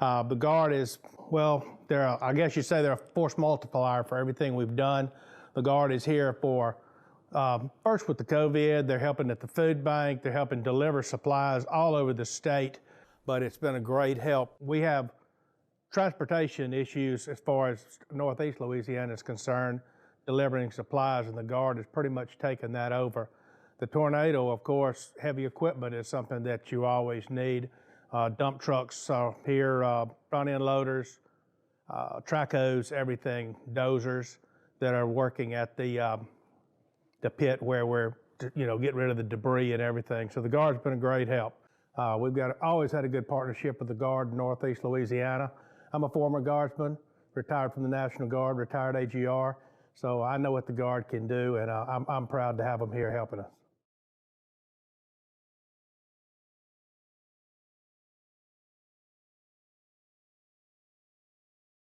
The Guard is, well, I guess you say they're a force multiplier for everything we've done. The Guard is here for, first with the COVID, they're helping at the food bank, they're helping deliver supplies all over the state, but it's been a great help. We have transportation issues as far as Northeast Louisiana is concerned, delivering supplies, and the Guard has pretty much taken that over. The tornado, of course, heavy equipment is something that you always need. Dump trucks here, front-end loaders, trackhoes, everything, dozers that are working at the pit where we're, getting rid of the debris and everything. So the Guard's been a great help. We've always had a good partnership with the Guard in Northeast Louisiana. I'm a former Guardsman, retired from the National Guard, retired AGR, so I know what the Guard can do, and I'm proud to have them here helping us.